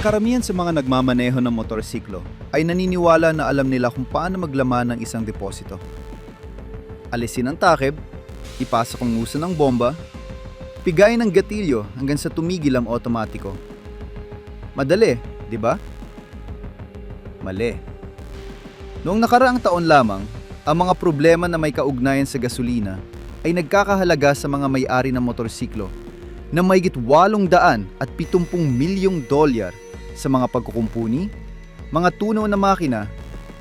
Karamihan sa mga nagmamaneho ng motorsiklo ay naniniwala na alam nila kung paano maglaman ng isang deposito. Alisin ang takip, ipasok ang nguso ng bomba, pigayin ang gatilyo hanggang sa tumigil ang otomatiko. Madali, di ba? Mali. Noong nakaraang taon lamang, ang mga problema na may kaugnayan sa gasolina ay nagkakahalaga sa mga may-ari ng motorsiklo na mahigit 870 milyong dolyar sa mga pagkukumpuni, mga tunaw na makina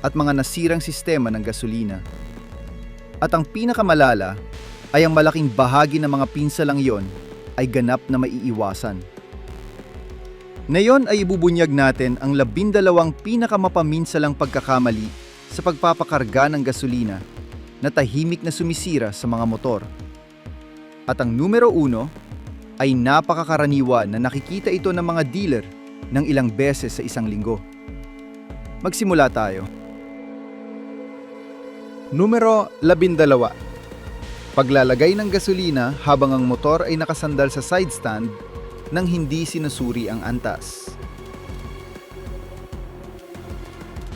at mga nasirang sistema ng gasolina. At ang pinakamalala ay ang malaking bahagi ng mga pinsalang iyon ay ganap na maiiwasan. Ngayon ay ibubunyag natin ang 12 pinakamapaminsalang pagkakamali sa pagpapakarga ng gasolina na tahimik na sumisira sa mga motor. At ang numero 1 ay napakakaraniwan na nakikita ito ng mga dealer ng ilang beses sa isang linggo. Magsimula tayo. Numero 12. Paglalagay ng gasolina habang ang motor ay nakasandal sa side stand nang hindi sinusuri ang antas.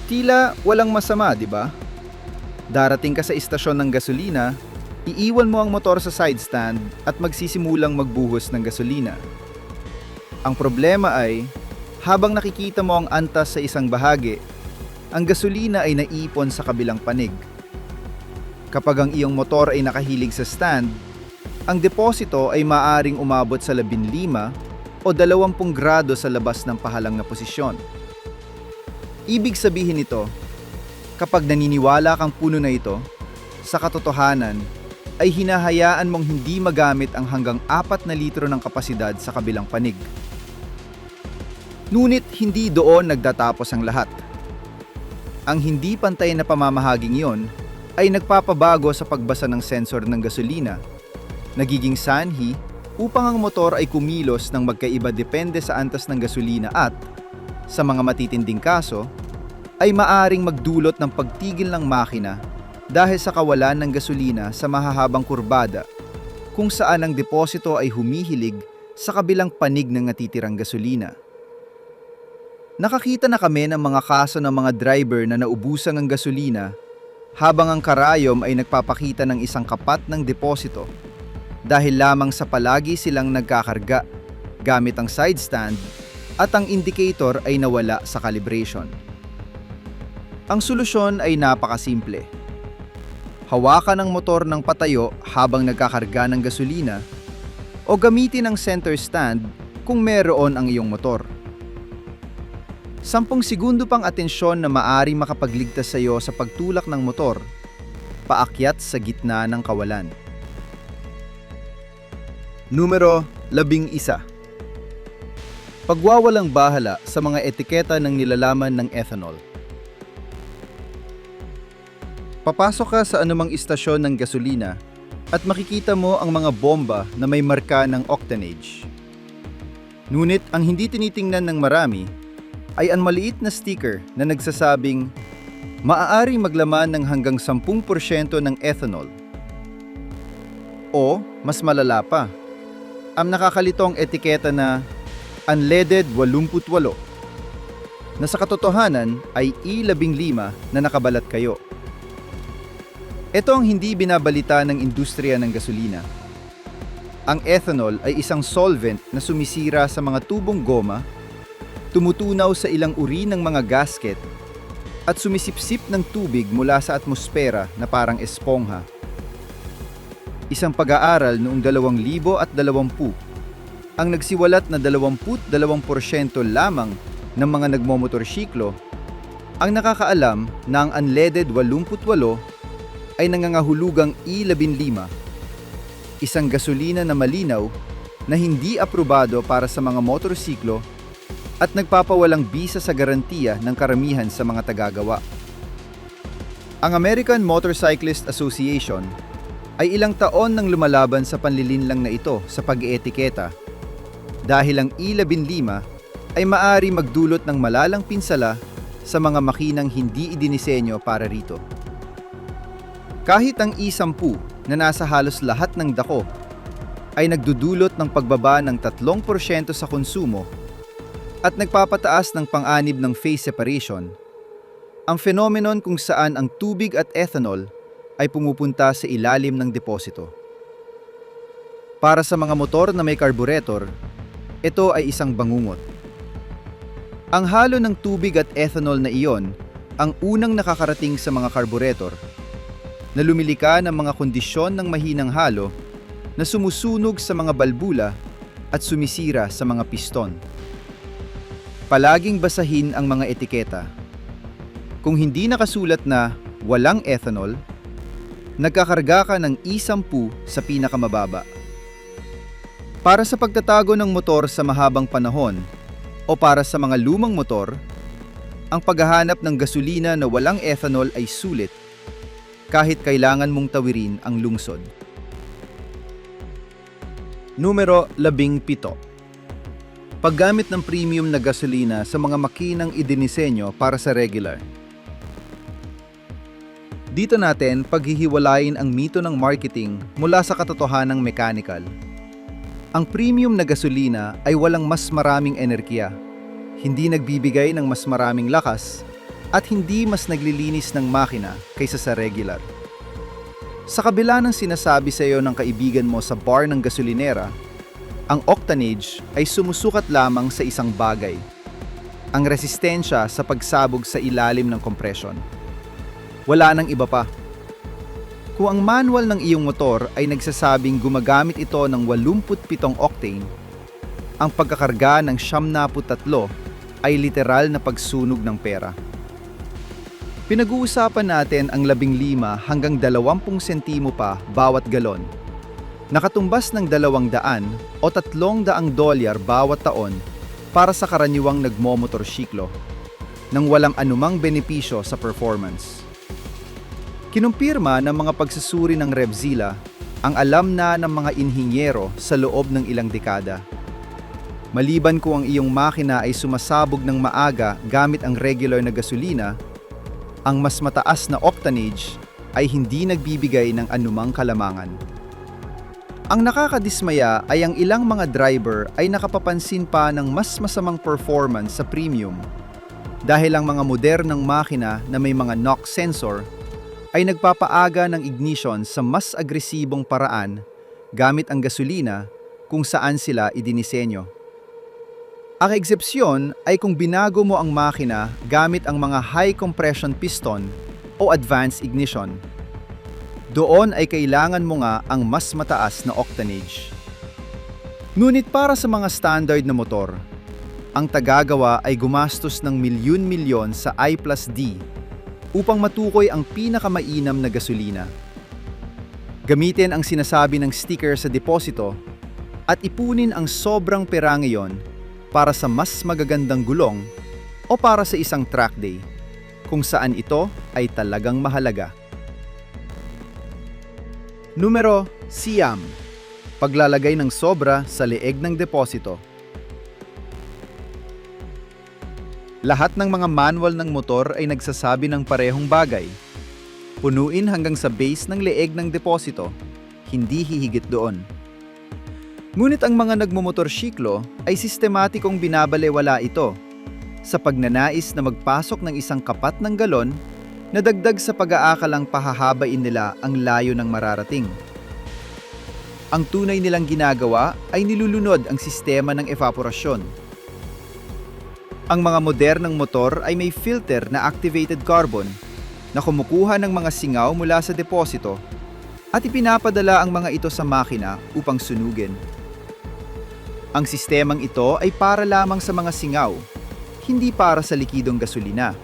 Tila walang masama, di ba? Darating ka sa istasyon ng gasolina, iiwan mo ang motor sa side stand at magsisimulang magbuhos ng gasolina. Ang problema ay, habang nakikita mo ang antas sa isang bahagi, ang gasolina ay naiipon sa kabilang panig. Kapag ang iyong motor ay nakahilig sa stand, ang deposito ay maaring umabot sa 15 o 20 grado sa labas ng pahalang na posisyon. Ibig sabihin nito, kapag naniniwala kang puno na ito, sa katotohanan ay hinahayaan mong hindi magamit ang hanggang 4 na litro ng kapasidad sa kabilang panig. Ngunit hindi doon nagtatapos ang lahat. Ang hindi pantay na pamamahaging iyon ay nagpapabago sa pagbasa ng sensor ng gasolina, nagiging sanhi upang ang motor ay kumilos ng magkaiba depende sa antas ng gasolina at, sa mga matitinding kaso, ay maaring magdulot ng pagtigil ng makina dahil sa kawalan ng gasolina sa mahahabang kurbada kung saan ang deposito ay humihilig sa kabilang panig ng natitirang gasolina. Nakakita na kami ng mga kaso ng mga driver na naubusan ng gasolina habang ang karayom ay nagpapakita ng isang kapat ng deposito dahil lamang sa palagi silang nagkakarga gamit ang side stand at ang indicator ay nawala sa calibration. Ang solusyon ay napakasimple. Hawakan ang motor ng patayo habang nagkakarga ng gasolina o gamitin ang center stand kung meron ang iyong motor. 10 segundo pang atensyon na maaari makapagligtas sa iyo sa pagtulak ng motor, paakyat sa gitna ng kawalan. Numero 11. Pagwawalang bahala sa mga etiketa ng nilalaman ng ethanol. Papasok ka sa anumang istasyon ng gasolina at makikita mo ang mga bomba na may marka ng octanage. Ngunit ang hindi tinitingnan ng marami ay ang maliit na sticker na nagsasabing maaaring maglaman ng hanggang 10% ng ethanol. O, mas malala pa, ang nakakalitong etiketa na unleaded 88 na sa katotohanan ay E15 na nakabalat kayo. Ito ang hindi binabalita ng industriya ng gasolina. Ang ethanol ay isang solvent na sumisira sa mga tubong goma, tumutunaw sa ilang uri ng mga gasket, at sumisipsip ng tubig mula sa atmosfera na parang espongha. Isang pag-aaral noong 2020 ang nagsiwalat na 22% lamang ng mga nagmomotorsiklo ang nakakaalam na ang unleaded 88 ay nangangahulugang E15, isang gasolina na malinaw na hindi aprobado para sa mga motorsiklo at nagpapawalang bisa sa garantiya ng karamihan sa mga tagagawa. Ang American Motorcyclist Association ay ilang taon nang lumalaban sa panlilinlang na ito sa pag-eetiketa dahil ang E15 ay maaari magdulot ng malalang pinsala sa mga makinang hindi idinisenyo para rito. Kahit ang E10 na nasa halos lahat ng dako ay nagdudulot ng pagbaba ng 3% sa konsumo, at nagpapataas ng panganib ng phase separation, ang phenomenon kung saan ang tubig at ethanol ay pumupunta sa ilalim ng deposito. Para sa mga motor na may carburetor, ito ay isang bangungot. Ang halo ng tubig at ethanol na iyon ang unang nakakarating sa mga carburetor na lumilika ng mga kondisyon ng mahinang halo na sumusunog sa mga balbula at sumisira sa mga piston. Palaging basahin ang mga etiketa. Kung hindi nakasulat na walang ethanol, nagkakarga ka ng E10 sa pinakamababa. Para sa pagtatago ng motor sa mahabang panahon o para sa mga lumang motor, ang paghahanap ng gasolina na walang ethanol ay sulit kahit kailangan mong tawirin ang lungsod. Numero 17. Paggamit ng premium na gasolina sa mga makinang idinisenyo para sa regular. Dito natin paghihiwalayin ang mito ng marketing mula sa katotohanang mechanical. Ang premium na gasolina ay walang mas maraming enerhiya, hindi nagbibigay ng mas maraming lakas, at hindi mas naglilinis ng makina kaysa sa regular. Sa kabila ng sinasabi sa iyo ng kaibigan mo sa bar ng gasolinera, ang octanage ay sumusukat lamang sa isang bagay: ang resistensya sa pagsabog sa ilalim ng kompresyon. Wala nang iba pa. Kung ang manual ng iyong motor ay nagsasabing gumagamit ito ng 87 octane, ang pagkakarga ng 73 ay literal na pagsunog ng pera. Pinag-uusapan natin ang 15 hanggang 20 sentimo pa bawat galon, nakatumbas ng $200 o $300 bawat taon para sa karaniwang nagmomotorsiklo, nang walang anumang benepisyo sa performance. Kinumpirma ng mga pagsusuri ng Revzilla ang alam na ng mga inhinyero sa loob ng ilang dekada. Maliban kung ang iyong makina ay sumasabog ng maaga gamit ang regular na gasolina, ang mas mataas na octanage ay hindi nagbibigay ng anumang kalamangan. Ang nakakadismaya ay ang ilang mga driver ay nakapapansin pa ng mas masamang performance sa premium dahil ang mga modernong makina na may mga knock sensor ay nagpapaaga ng ignition sa mas agresibong paraan gamit ang gasolina kung saan sila idinisenyo. Ang eksepsyon ay kung binago mo ang makina gamit ang mga high compression piston o advanced ignition. Doon ay kailangan mo nga ang mas mataas na octanage. Ngunit para sa mga standard na motor, ang tagagawa ay gumastos ng milyon-milyon sa I+D upang matukoy ang pinakamainam na gasolina. Gamitin ang sinasabi ng sticker sa deposito at ipunin ang sobrang pera ngayon para sa mas magagandang gulong o para sa isang track day, kung saan ito ay talagang mahalaga. Numero siyam. Paglalagay ng sobra sa leeg ng deposito. Lahat ng mga manual ng motor ay nagsasabi ng parehong bagay. Punuin hanggang sa base ng leeg ng deposito, hindi hihigit doon. Ngunit ang mga nagmumotorsiklo ay sistematikong binabalewala ito sa pagnanais na magpasok ng isang kapat ng galon na dagdag sa pag-aakalang pahahabain nila ang layo ng mararating. Ang tunay nilang ginagawa ay nilulunod ang sistema ng evaporasyon. Ang mga modernong motor ay may filter na activated carbon na kumukuha ng mga singaw mula sa deposito at ipinapadala ang mga ito sa makina upang sunugin. Ang sistemang ito ay para lamang sa mga singaw, hindi para sa likidong gasolina.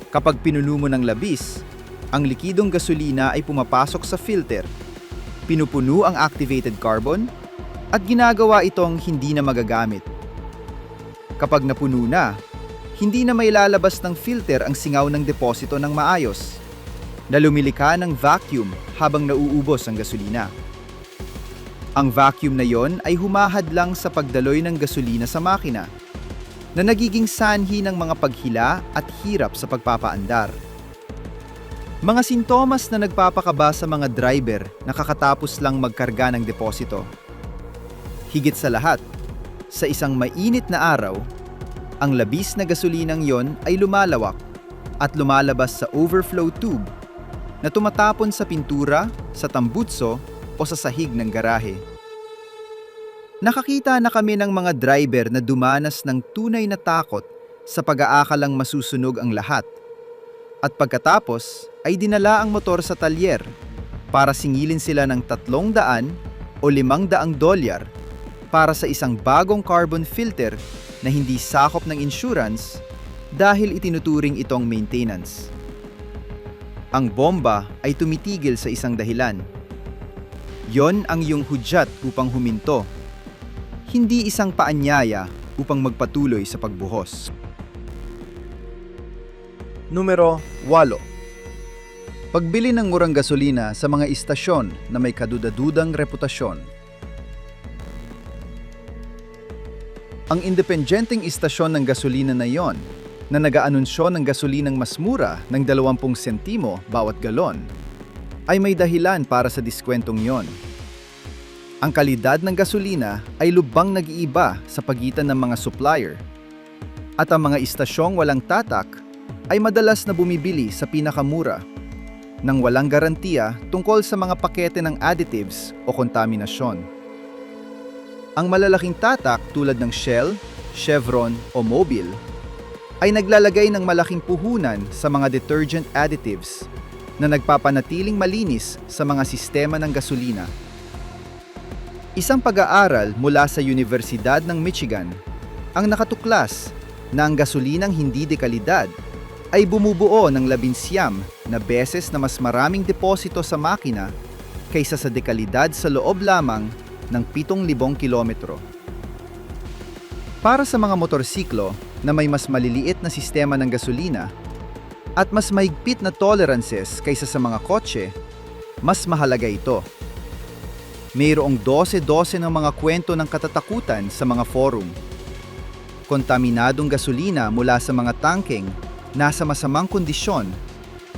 Kapag pinuno mo ng labis, ang likidong gasolina ay pumapasok sa filter, pinupuno ang activated carbon, at ginagawa itong hindi na magagamit. Kapag napuno na, hindi na may lalabas ng filter ang singaw ng deposito ng maayos, na lumilika ng vacuum habang nauubos ang gasolina. Ang vacuum na yon ay humahadlang sa pagdaloy ng gasolina sa makina, na nagiging sanhi ng mga paghila at hirap sa pagpapaandar. Mga sintomas na nagpapakaba sa mga driver na kakatapos lang magkarga ng deposito. Higit sa lahat, Sa isang mainit na araw, ang labis na gasolinang yon ay lumalawak at lumalabas sa overflow tube na tumatapon sa pintura, sa tambutso o sa sahig ng garahe. Nakakita na kami ng mga driver na dumanas ng tunay na takot sa pag-aakalang masusunog ang lahat. At pagkatapos ay dinala ang motor sa talyer para singilin sila ng $300 o $500 para sa isang bagong carbon filter na hindi sakop ng insurance dahil itinuturing itong maintenance. Ang bomba ay tumitigil sa isang dahilan. Yon ang iyong hudyat upang huminto, hindi isang paanyaya upang magpatuloy sa pagbuhos. Numero 8. Pagbili ng murang gasolina sa mga istasyon na may kadudadudang reputasyon. Ang independenteng istasyon ng gasolina na iyon, na nag-aanunsyo ng gasolinang mas mura ng 20 sentimo bawat galon, ay may dahilan para sa diskwentong iyon. Ang kalidad ng gasolina ay lubhang nag-iiba sa pagitan ng mga supplier, at ang mga istasyong walang tatak ay madalas na bumibili sa pinakamura, nang walang garantiya tungkol sa mga pakete ng additives o kontaminasyon. Ang malalaking tatak tulad ng Shell, Chevron o Mobil ay naglalagay ng malaking puhunan sa mga detergent additives na nagpapanatiling malinis sa mga sistema ng gasolina. Isang pag-aaral mula sa Universidad ng Michigan ang nakatuklas na ang gasolinang hindi dekalidad ay bumubuo ng 19 na beses na mas maraming deposito sa makina kaysa sa dekalidad sa loob lamang ng 7,000 kilometro. Para sa mga motorsiklo na may mas maliliit na sistema ng gasolina at mas mahigpit na tolerances kaysa sa mga kotse, mas mahalaga ito. Mayroong 12 ng mga kwento ng katatakutan sa mga forum. Kontaminadong gasolina mula sa mga tangkeng nasa masamang kondisyon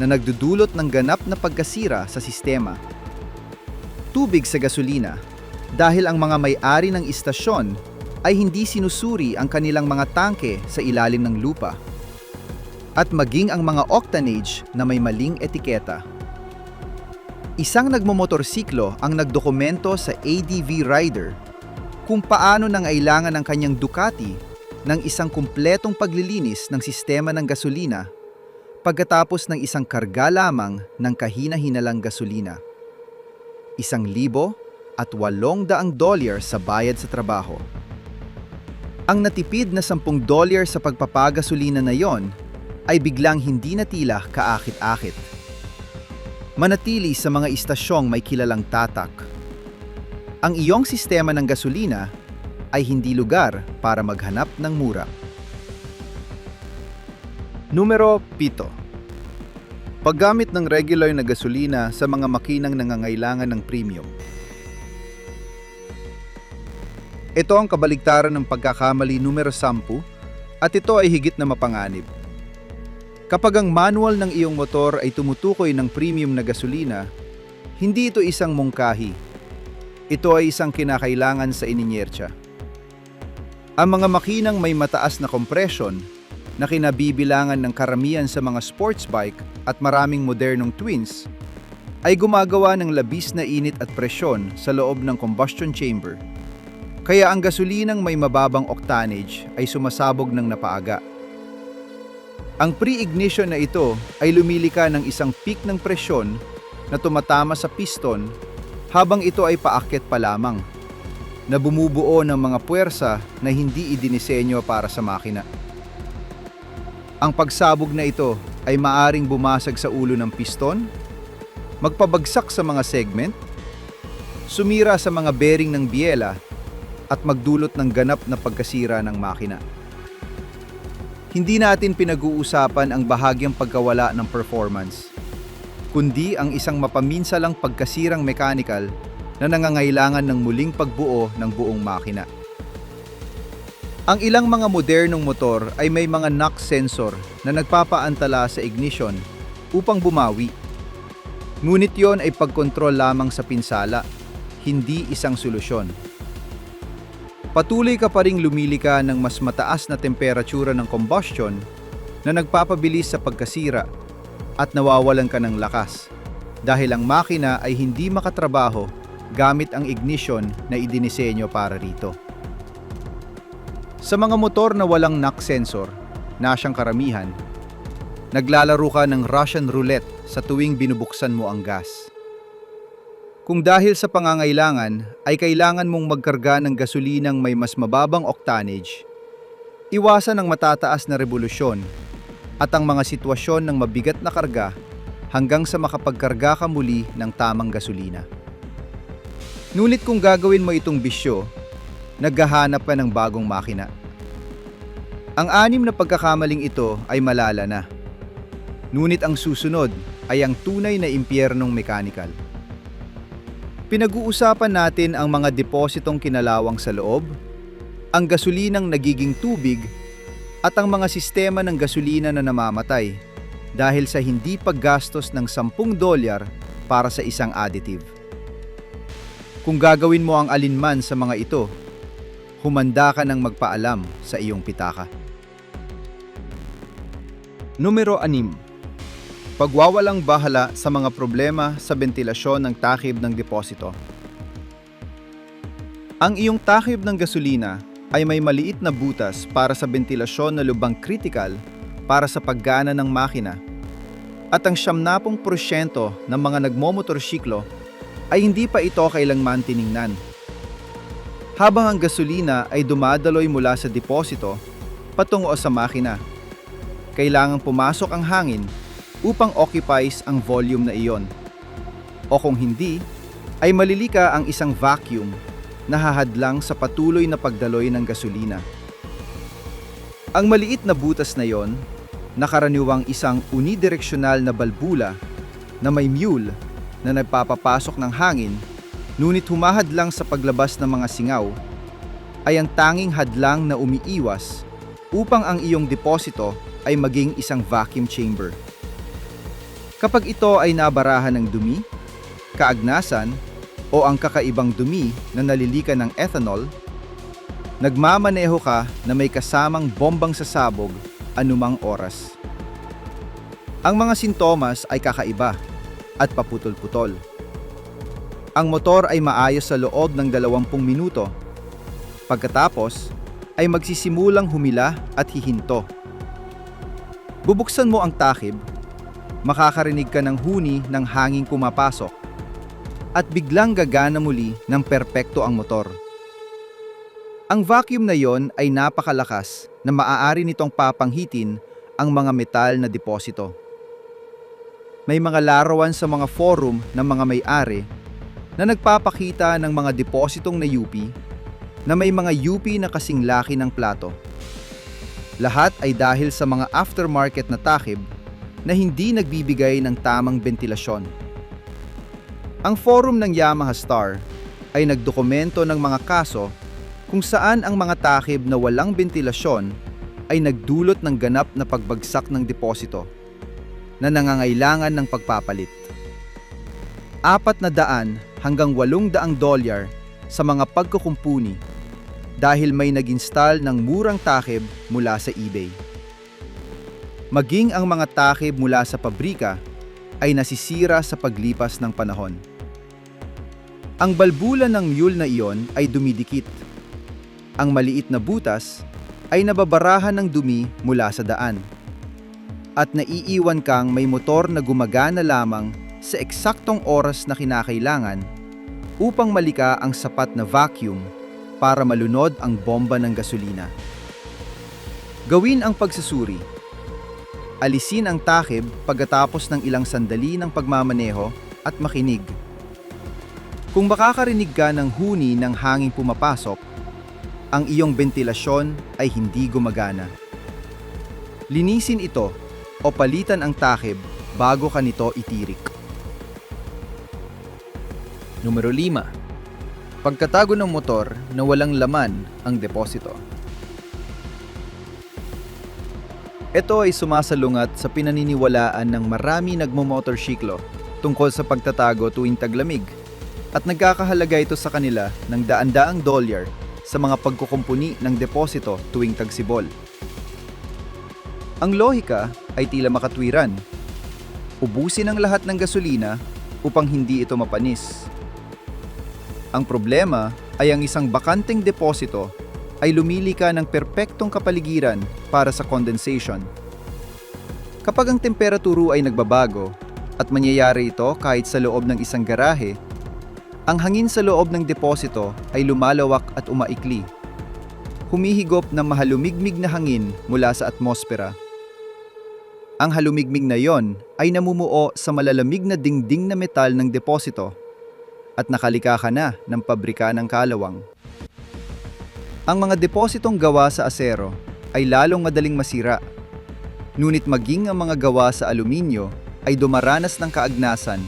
na nagdudulot ng ganap na pagkasira sa sistema. Tubig sa gasolina dahil ang mga may-ari ng istasyon ay hindi sinusuri ang kanilang mga tangke sa ilalim ng lupa. At maging ang mga octanage na may maling etiketa. Isang nagmomotorsiklo ang nagdokumento sa ADV Rider kung paano nangailangan ng kanyang Ducati ng isang kumpletong paglilinis ng sistema ng gasolina pagkatapos ng isang karga lamang ng kahina-hinalang gasolina. $1,800 sa bayad sa trabaho. Ang natipid na $10 sa pagpapagasolina na yon ay biglang hindi na tila kaakit-akit. Manatili sa mga istasyong may kilalang tatak. Ang iyong sistema ng gasolina ay hindi lugar para maghanap ng mura. Numero 7. Paggamit ng regular na gasolina sa mga makinang nangangailangan ng premium. Ito ang kabaligtaran ng pagkakamali numero 10 at ito ay higit na mapanganib. Kapag ang manual ng iyong motor ay tumutukoy ng premium na gasolina, hindi ito isang mungkahi. Ito ay isang kinakailangan sa ininyertsa. Ang mga makinang may mataas na compression na kinabibilangan ng karamihan sa mga sports bike at maraming modernong twins ay gumagawa ng labis na init at presyon sa loob ng combustion chamber. Kaya ang gasolinang may mababang octanage ay sumasabog ng napaaga. Ang pre-ignition na ito ay lumilika ng isang peak ng presyon na tumatama sa piston habang ito ay paakyat pa lamang, na bumubuo ng mga puwersa na hindi idinisenyo para sa makina. Ang pagsabog na ito ay maaring bumasag sa ulo ng piston, magpabagsak sa mga segment, sumira sa mga bearing ng biyela, at magdulot ng ganap na pagkasira ng makina. Hindi natin pinag-uusapan ang bahagyang pagkawala ng performance, kundi ang isang mapaminsalang pagkasirang mechanical na nangangailangan ng muling pagbuo ng buong makina. Ang ilang mga modernong motor ay may mga knock sensor na nagpapaantala sa ignition upang bumawi. Ngunit yon ay pagkontrol lamang sa pinsala, hindi isang solusyon. Patuloy ka pa ring lumilika ng mas mataas na temperatura ng combustion na nagpapabilis sa pagkasira at nawawalan ka ng lakas dahil ang makina ay hindi makatrabaho gamit ang ignition na idinisenyo para rito. Sa mga motor na walang knock sensor, na siyang karamihan, naglalaro ka ng Russian roulette sa tuwing binubuksan mo ang gas. Kung dahil sa pangangailangan ay kailangan mong magkarga ng gasolinang may mas mababang octanage, iwasan ang matataas na revolusyon at ang mga sitwasyon ng mabigat na karga hanggang sa makapagkarga ka muli ng tamang gasolina. Ngunit kung gagawin mo itong bisyo, naghahanap ka ng bagong makina. Ang 6 na pagkakamaling ito ay malala na. Ngunit ang susunod ay ang tunay na impyernong mekanikal. Pinag-uusapan natin ang mga depositong kinalawang sa loob, ang gasolinang nagiging tubig, at ang mga sistema ng gasolina na namamatay dahil sa hindi paggastos ng $10 para sa isang additive. Kung gagawin mo ang alinman sa mga ito, humanda ka ng magpaalam sa iyong pitaka. Numero 6. Pagwawalang bahala sa mga problema sa bentilasyon ng takip ng deposito. Ang iyong takip ng gasolina ay may maliit na butas para sa bentilasyon na lubang kritikal para sa paggana ng makina. At ang 70% ng mga nagmomotorsiklo ay hindi pa ito kailanman tiningnan. Habang ang gasolina ay dumadaloy mula sa deposito patungo sa makina, kailangang pumasok ang hangin upang occupies ang volume na iyon. O kung hindi, ay malilika ang isang vacuum na hahadlang sa patuloy na pagdaloy ng gasolina. Ang maliit na butas na iyon, nakaraniwang isang unidireksyonal na balbula na may mule na nagpapapasok ng hangin, ngunit humahadlang sa paglabas ng mga singaw, ay ang tanging hadlang na umiiwas upang ang iyong deposito ay maging isang vacuum chamber. Kapag ito ay nabarahan ng dumi, kaagnasan, o ang kakaibang dumi na nalilika ng ethanol, nagmamaneho ka na may kasamang bombang sasabog anumang oras. Ang mga sintomas ay kakaiba at paputol-putol. Ang motor ay maayos sa loob ng 20 minuto. Pagkatapos, ay magsisimulang humila at hihinto. Bubuksan mo ang takip, makakarinig ka ng huni ng hanging pumapasok at biglang gagana muli ng perpekto ang motor. Ang vacuum na yon ay napakalakas na maaari nitong papanghitin ang mga metal na deposito. May mga larawan sa mga forum ng mga may-ari na nagpapakita ng mga depositong na UP na may mga UP na kasing laki ng plato. Lahat ay dahil sa mga aftermarket na takip na hindi nagbibigay ng tamang bentilasyon. Ang forum ng Yamaha Star ay nagdokumento ng mga kaso kung saan ang mga takip na walang bentilasyon ay nagdulot ng ganap na pagbagsak ng deposito na nangangailangan ng pagpapalit. $400 hanggang $800 sa mga pagkukumpuni dahil may nag-install ng murang takip mula sa eBay. Maging ang mga takip mula sa pabrika ay nasisira sa paglipas ng panahon. Ang balbula ng mule na iyon ay dumidikit. Ang maliit na butas ay nababarahan ng dumi mula sa daan. At naiiwan kang may motor na gumagana lamang sa eksaktong oras na kinakailangan upang malika ang sapat na vacuum para malunod ang bomba ng gasolina. Gawin ang pagsusuri. Alisin ang takip pagkatapos ng ilang sandali ng pagmamaneho at makinig. Kung makakarinig ka ng huni ng hangin pumapasok, ang iyong bentilasyon ay hindi gumagana. Linisin ito o palitan ang takip bago ka nito itirik. Numero 5. Pagkatago ng motor na walang laman ang deposito. Ito ay sumasalungat sa pinaniniwalaan ng marami nagmomotorsiklo tungkol sa pagtatago tuwing taglamig at nagkakahalaga ito sa kanila ng daan-daang dolyar sa mga pagkukumpuni ng deposito tuwing tagsibol. Ang lohika ay tila makatwiran. Ubusin ang lahat ng gasolina upang hindi ito mapanis. Ang problema ay ang isang bakanteng deposito ay lumilika ng perpektong kapaligiran para sa condensation. Kapag ang temperaturo ay nagbabago at mangyayari ito kahit sa loob ng isang garahe, ang hangin sa loob ng deposito ay lumalawak at umaikli. Humihigop ng mahalumigmig na hangin mula sa atmosfera. Ang halumigmig na yon ay namumuo sa malalamig na dingding na metal ng deposito at nakalikha na ng pabrika ng kalawang. Ang mga depositong gawa sa asero ay lalong madaling masira, ngunit maging ang mga gawa sa aluminyo ay dumaranas ng kaagnasan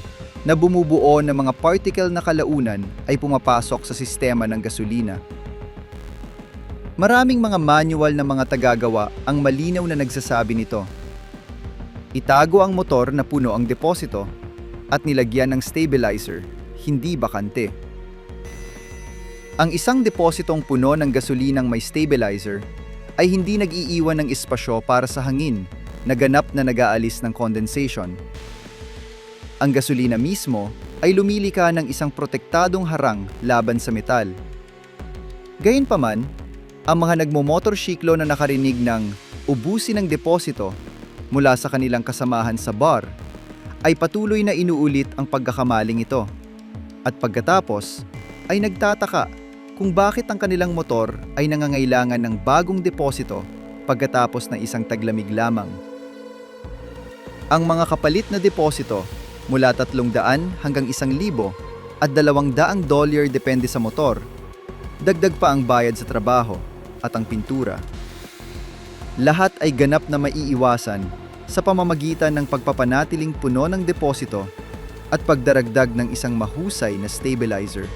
na bumubuo ng mga particle na kalaunan ay pumapasok sa sistema ng gasolina. Maraming mga manual na mga tagagawa ang malinaw na nagsasabi nito. Itago ang motor na puno ang deposito at nilagyan ng stabilizer, hindi bakante. Ang isang depositong puno ng gasolinang may stabilizer ay hindi nag-iiwan ng espasyo para sa hangin na ganap na nag-aalis ng condensation. Ang gasolina mismo ay lumilika ng isang protektadong harang laban sa metal. Gayunpaman, ang mga nagmomotorsiklo na nakarinig ng ubusin ng deposito mula sa kanilang kasamahan sa bar ay patuloy na inuulit ang pagkakamaling ito. At pagkatapos ay nagtataka kung bakit ang kanilang motor ay nangangailangan ng bagong deposito pagkatapos ng isang taglamig lamang. Ang mga kapalit na deposito mula 300 hanggang 1,000 at $200 depende sa motor, dagdag pa ang bayad sa trabaho at ang pintura. Lahat ay ganap na maiiwasan sa pamamagitan ng pagpapanatiling puno ng deposito at pagdaragdag ng isang mahusay na stabilizer.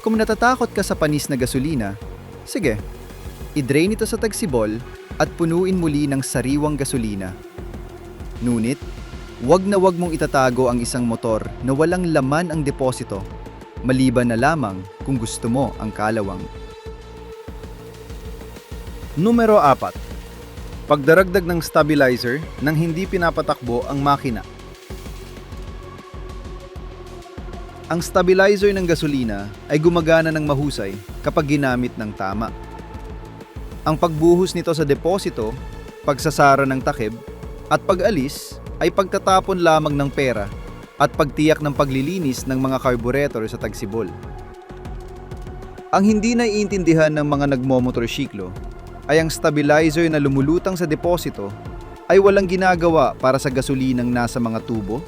Kung natatakot ka sa panis na gasolina, sige, i-drain ito sa tagsibol at punuin muli ng sariwang gasolina. Ngunit, wag na wag mong itatago ang isang motor na walang laman ang deposito, maliban na lamang kung gusto mo ang kalawang. Numero 4. Pagdaragdag ng stabilizer nang hindi pinapatakbo ang makina. Ang stabilizer ng gasolina ay gumagana ng mahusay kapag ginamit ng tama. Ang pagbuhos nito sa deposito, pagsasara ng takip, at pag-alis ay pagtatapon lamang ng pera at pagtiyak ng paglilinis ng mga carburetor sa tagsibol. Ang hindi naiintindihan ng mga nagmomotorsiklo ay ang stabilizer na lumulutang sa deposito ay walang ginagawa para sa gasolinang nasa mga tubo,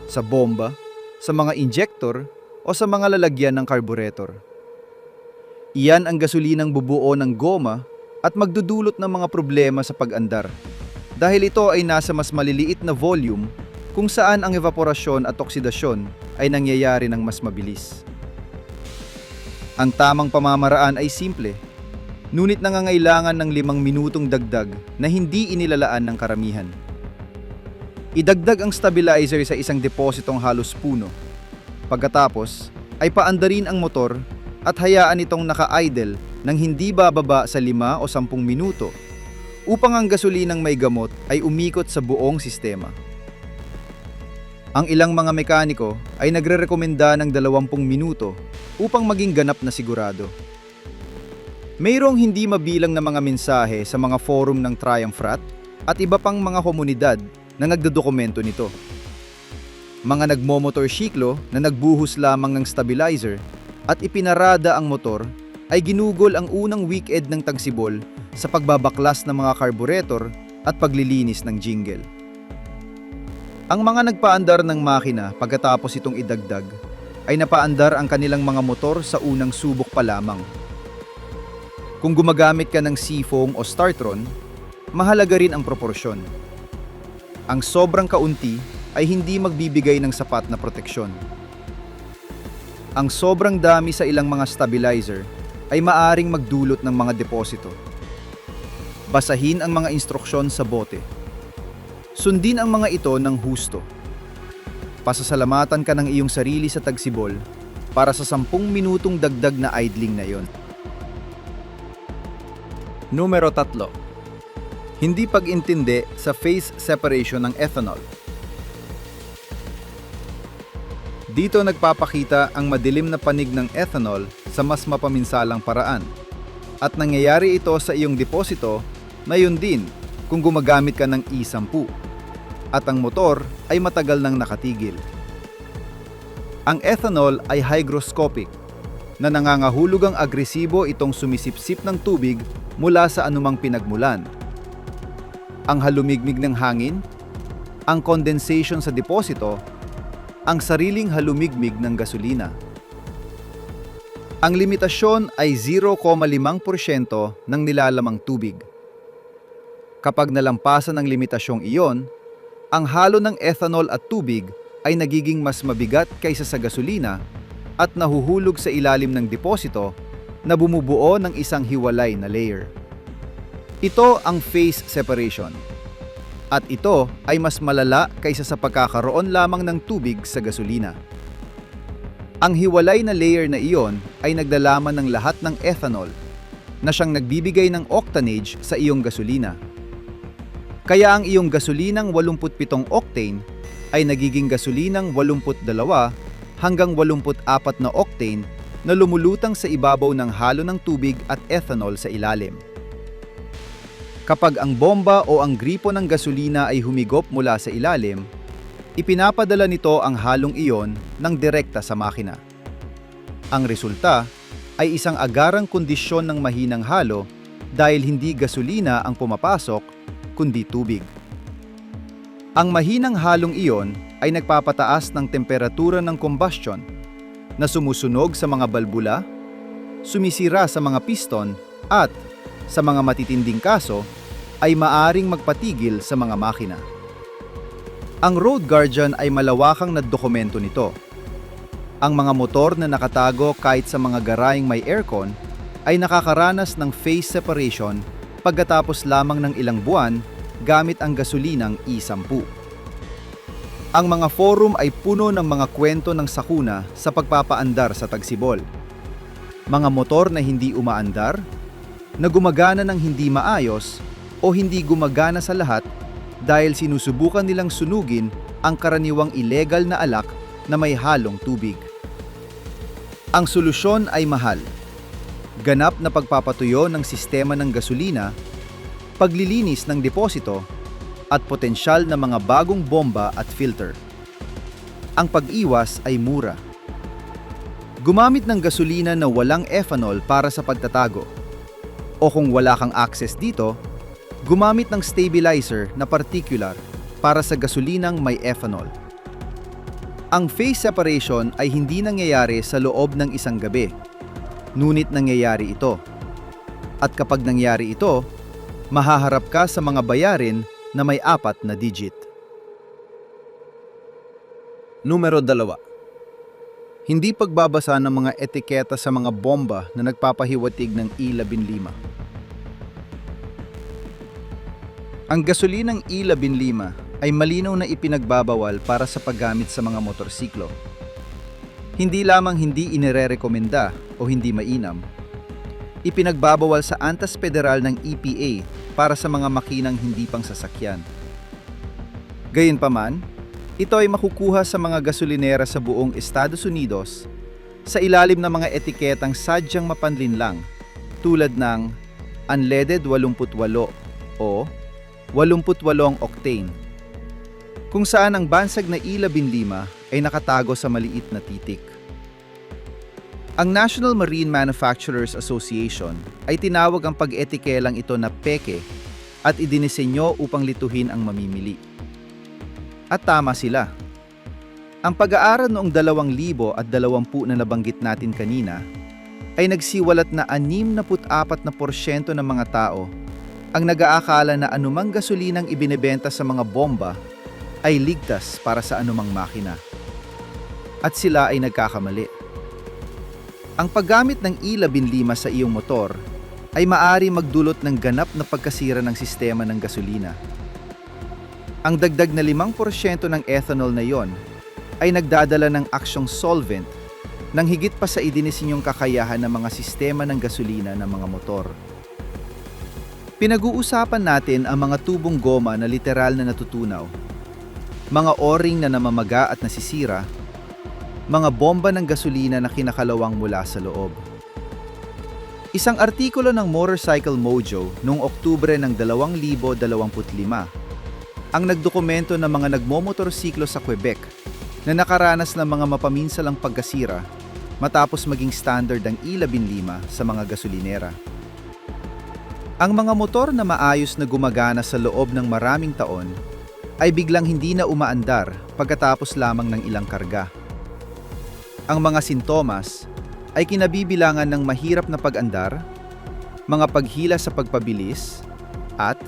sa bomba, sa mga injector o sa mga lalagyan ng carburetor. Iyan ang gasolinang bubuo ng goma at magdudulot ng mga problema sa pag-andar dahil ito ay nasa mas maliliit na volume kung saan ang evaporasyon at oksidasyon ay nangyayari ng mas mabilis. Ang tamang pamamaraan ay simple, ngunit nangangailangan ng 5 minutong dagdag na hindi inilalaan ng karamihan. Idagdag ang stabilizer sa isang depositong halos puno. Pagkatapos, ay paandarin ang motor at hayaan itong naka-idle nang hindi bababa sa 5 o 10 minuto upang ang gasolinang may gamot ay umikot sa buong sistema. Ang ilang mga mekaniko ay nagrerekomenda ng 20 minuto upang maging ganap na sigurado. Mayroong hindi mabilang na mga mensahe sa mga forum ng Triumphrat at iba pang mga komunidad na nagdodokumento nito. Mga nagmomotorsiklo na nagbuhos lamang ng stabilizer at ipinarada ang motor ay ginugol ang unang weekend ng tagsibol sa pagbabaklas ng mga carburetor at paglilinis ng jingle. Ang mga nagpaandar ng makina pagkatapos itong idagdag ay napaandar ang kanilang mga motor sa unang subok pa lamang. Kung gumagamit ka ng seafoam o startron, mahalaga rin ang proporsyon. Ang sobrang kaunti ay hindi magbibigay ng sapat na proteksyon. Ang sobrang dami sa ilang mga stabilizer ay maaring magdulot ng mga deposito. Basahin ang mga instruksyon sa bote. Sundin ang mga ito ng husto. Pasasalamatan ka ng iyong sarili sa tagsibol para sa 10 minutong dagdag na idling na yon. Numero 3. Hindi pag-intindi sa phase separation ng ethanol. Dito nagpapakita ang madilim na panig ng ethanol sa mas mapaminsalang paraan. At nangyayari ito sa iyong deposito na yun din kung gumagamit ka ng E10. At ang motor ay matagal nang nakatigil. Ang ethanol ay hygroscopic na nangangahulugang agresibo itong sumisipsip ng tubig mula sa anumang pinagmulan. Ang halumigmig ng hangin, ang condensation sa deposito, ang sariling halumigmig ng gasolina. Ang limitasyon ay 0,5% ng nilalamang tubig. Kapag nalampasan ang limitasyong iyon, ang halo ng ethanol at tubig ay nagiging mas mabigat kaysa sa gasolina at nahuhulog sa ilalim ng deposito na bumubuo ng isang hiwalay na layer. Ito ang phase separation. At ito ay mas malala kaysa sa pagkakaroon lamang ng tubig sa gasolina. Ang hiwalay na layer na iyon ay naglalaman ng lahat ng ethanol na siyang nagbibigay ng octanage sa iyong gasolina. Kaya ang iyong gasolinang 87 octane ay nagiging gasolinang 82 hanggang 84 na octane na lumulutang sa ibabaw ng halo ng tubig at ethanol sa ilalim. Kapag ang bomba o ang gripo ng gasolina ay humigop mula sa ilalim, ipinapadala nito ang halong iyon ng direkta sa makina. Ang resulta ay isang agarang kondisyon ng mahinang halo dahil hindi gasolina ang pumapasok, kundi tubig. Ang mahinang halong iyon ay nagpapataas ng temperatura ng combustion na sumusunog sa mga balbula, sumisira sa mga piston at, sa mga matitinding kaso, ay maaring magpatigil sa mga makina. Ang Road Guardian ay malawakang na dokumento nito. Ang mga motor na nakatago kahit sa mga garayeng may aircon ay nakakaranas ng phase separation pagkatapos lamang ng ilang buwan gamit ang gasolinang E10. Ang mga forum ay puno ng mga kwento ng sakuna sa pagpapaandar sa tagsibol. Mga motor na hindi umaandar, na gumagana ng hindi maayos, o hindi gumagana sa lahat dahil sinusubukan nilang sunugin ang karaniwang ilegal na alak na may halong tubig. Ang solusyon ay mahal. Ganap na pagpapatuyo ng sistema ng gasolina, paglilinis ng deposito, at potensyal na mga bagong bomba at filter. Ang pag-iwas ay mura. Gumamit ng gasolina na walang ethanol para sa pagtatago. O kung wala kang access dito, gumamit ng stabilizer na particular para sa gasolinang may ethanol. Ang phase separation ay hindi nangyayari sa loob ng isang gabi, ngunit nangyayari ito. At kapag nangyari ito, mahaharap ka sa mga bayarin na may 4 na digit. Numero 2. Hindi pagbabasa ng mga etiketa sa mga bomba na nagpapahiwatig ng E15. Ang gasolinang E15 ay malinaw na ipinagbabawal para sa paggamit sa mga motorsiklo. Hindi lamang hindi inirerekomenda o hindi mainam, ipinagbabawal sa antas federal ng EPA para sa mga makinang hindi pang sasakyan. Gayunpaman, ito ay makukuha sa mga gasolinera sa buong Estados Unidos sa ilalim ng mga etiketang sadyang mapanlinlang tulad ng unleaded 88 o 88 octane, kung saan ang bansag na E15 ay nakatago sa maliit na titik. Ang National Marine Manufacturers Association ay tinawag ang pag-etikelang ito na peke at idinisenyo upang lituhin ang mamimili. At tama sila. Ang pag-aaral noong 2020 na nabanggit natin kanina ay nagsiwalat na 64% ng mga tao ang nag-aakala na anumang gasolinang ibinebenta sa mga bomba ay ligtas para sa anumang makina. At sila ay nagkakamali. Ang paggamit ng E15 sa iyong motor ay maaari magdulot ng ganap na pagkasira ng sistema ng gasolina. Ang dagdag na 5% ng ethanol na iyon ay nagdadala ng aksyong solvent nang higit pa sa idinisenyong kakayahan ng mga sistema ng gasolina ng mga motor. Pinag-uusapan natin ang mga tubong goma na literal na natutunaw, mga o-ring na namamaga at nasisira, mga bomba ng gasolina na kinakalawang mula sa loob. Isang artikulo ng Motorcycle Mojo noong Oktubre ng 2025 ang nagdokumento ng mga nagmomotorsiklo sa Quebec na nakaranas ng mga mapaminsalang pagkasira matapos maging standard ang E15 sa mga gasolinera. Ang mga motor na maayos na gumagana sa loob ng maraming taon ay biglang hindi na umaandar pagkatapos lamang ng ilang karga. Ang mga sintomas ay kinabibilangan ng mahirap na pag-andar, mga paghila sa pagpabilis, at,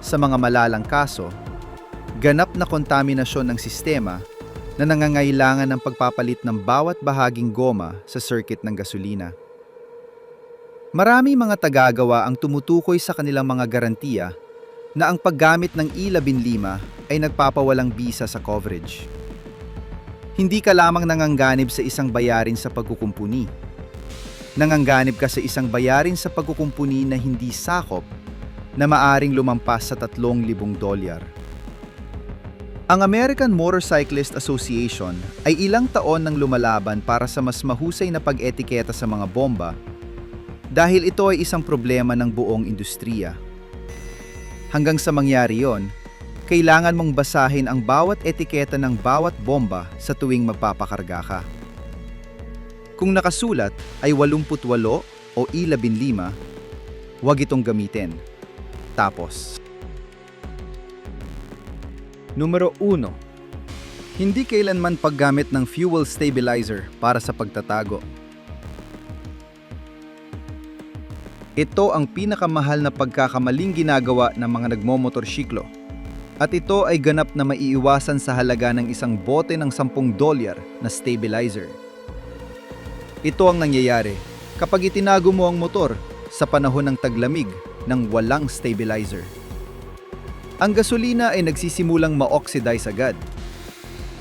sa mga malalang kaso, ganap na kontaminasyon ng sistema na nangangailangan ng pagpapalit ng bawat bahaging goma sa circuit ng gasolina. Marami mga tagagawa ang tumutukoy sa kanilang mga garantiya na ang paggamit ng E15 ay nagpapawalang bisa sa coverage. Hindi ka lamang nangangganib sa isang bayarin sa pagkukumpuni. Nangangganib ka sa isang bayarin sa pagkukumpuni na hindi sakop na maaring lumampas sa $3,000. Ang American Motorcyclist Association ay ilang taon nang lumalaban para sa mas mahusay na pag-etiketa sa mga bomba dahil ito ay isang problema ng buong industriya. Hanggang sa mangyari yon, kailangan mong basahin ang bawat etiketa ng bawat bomba sa tuwing magpapakarga ka. Kung nakasulat ay 88 o E15, huwag itong gamitin. Tapos. Numero 1. Hindi kailanman paggamit ng fuel stabilizer para sa pagtatago. Ito ang pinakamahal na pagkakamaling ginagawa ng mga nagmomotorsiklo. At ito ay ganap na maiiwasan sa halaga ng isang bote ng $10 na stabilizer. Ito ang nangyayari kapag itinago mo ang motor sa panahon ng taglamig ng walang stabilizer. Ang gasolina ay nagsisimulang ma-oxidize agad.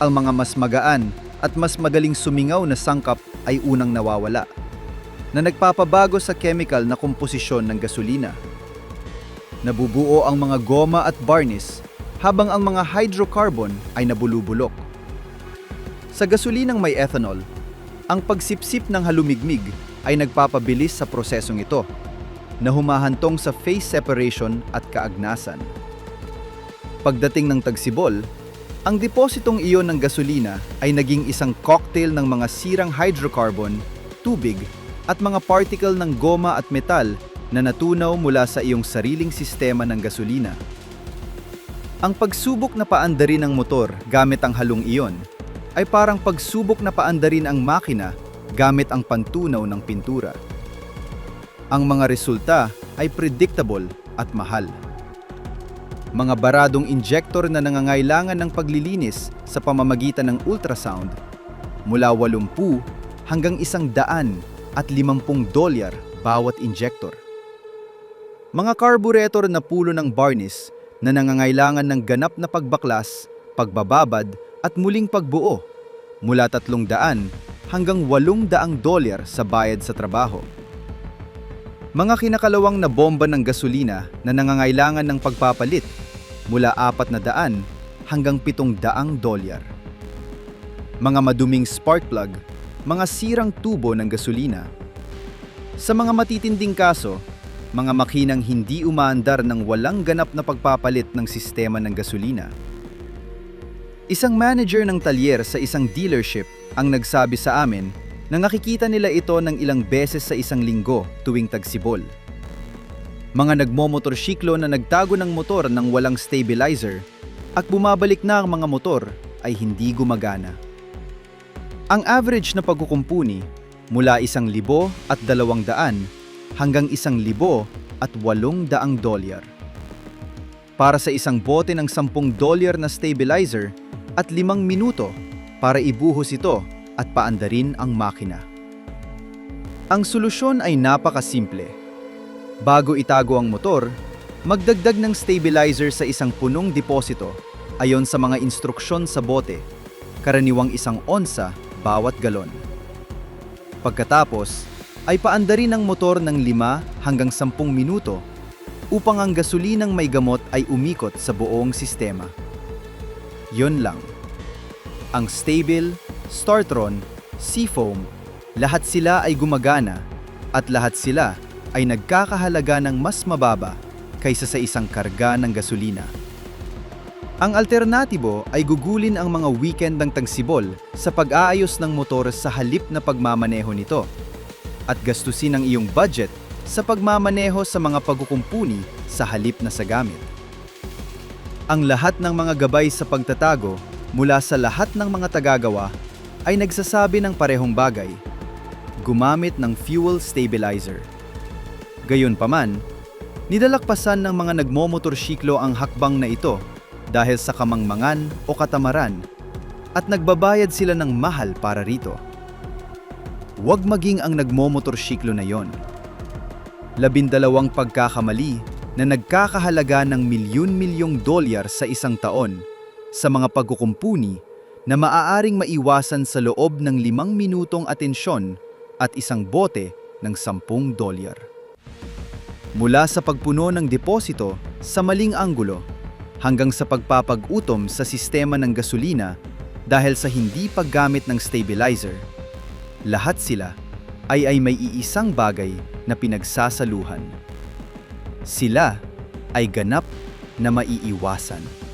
Ang mga mas magaan at mas magaling sumingaw na sangkap ay unang nawawala, na nagpapabago sa chemical na komposisyon ng gasolina. Nabubuo ang mga goma at varnish habang ang mga hydrocarbon ay nabulubulok. Sa gasolinang may ethanol, ang pagsipsip ng halumigmig ay nagpapabilis sa prosesong ito, na humahantong sa phase separation at kaagnasan. Pagdating ng tagsibol, ang depositong iyon ng gasolina ay naging isang cocktail ng mga sirang hydrocarbon, tubig, at mga particle ng goma at metal na natunaw mula sa iyong sariling sistema ng gasolina. Ang pagsubok na paandarin ng motor gamit ang halong iyon ay parang pagsubok na paandarin ang makina gamit ang pantunaw ng pintura. Ang mga resulta ay predictable at mahal. Mga baradong injector na nangangailangan ng paglilinis sa pamamagitan ng ultrasound mula 80 hanggang $150 bawat injector. Mga carburetor na pulo ng varnish na nangangailangan ng ganap na pagbaklas, pagbababad at muling pagbuo mula $300 hanggang $800 sa bayad sa trabaho. Mga kinakalawang na bomba ng gasolina na nangangailangan ng pagpapalit mula $400 hanggang $700. Mga maduming spark plug, mga sirang tubo ng gasolina. Sa mga matitinding kaso, mga makinang hindi umaandar ng walang ganap na pagpapalit ng sistema ng gasolina. Isang manager ng talyer sa isang dealership ang nagsabi sa amin na nakikita nila ito ng ilang beses sa isang linggo tuwing tagsibol. Mga nagmomotorsiklo na nagtago ng motor ng walang stabilizer at bumabalik na ang mga motor ay hindi gumagana. Ang average na pagkukumpuni mula $1,200 hanggang $1,800. Para sa isang bote ng $10 na stabilizer at 5 minuto para ibuhos ito at paandarin ang makina. Ang solusyon ay napakasimple. Bago itago ang motor, magdagdag ng stabilizer sa isang punong deposito ayon sa mga instruksyon sa bote, karaniwang 1 onsa bawat galon. Pagkatapos, ay paandarin ang motor ng 5 hanggang 10 minuto upang ang gasolinang may gamot ay umikot sa buong sistema. Yon lang. Ang Stabil, Startron, Seafoam, lahat sila ay gumagana at lahat sila ay nagkakahalaga ng mas mababa kaysa sa isang karga ng gasolina. Ang alternatibo ay gugulin ang mga weekend ng tagsibol sa pag-aayos ng motor sa halip na pagmamaneho nito at gastusin ang iyong budget sa pagmamaneho sa mga pagkukumpuni sa halip na sa gamit. Ang lahat ng mga gabay sa pagtatago mula sa lahat ng mga tagagawa ay nagsasabi ng parehong bagay: gumamit ng fuel stabilizer. Gayunpaman, nidalakpasan ng mga nagmomotorsiklo ang hakbang na ito dahil sa kamangmangan o katamaran at nagbabayad sila ng mahal para rito. Huwag maging ang nagmomotorsiklo na yon. 12 pagkakamali na nagkakahalaga ng milyon-milyong dolyar sa isang taon sa mga pagkukumpuni na maaaring maiwasan sa loob ng 5 minutong atensyon at isang bote ng 10 dolyar. Mula sa pagpuno ng deposito sa maling anggulo hanggang sa pagpapag-utom sa sistema ng gasolina dahil sa hindi paggamit ng stabilizer, lahat sila ay may iisang bagay na pinagsasaluhan. Sila ay ganap na maiiwasan.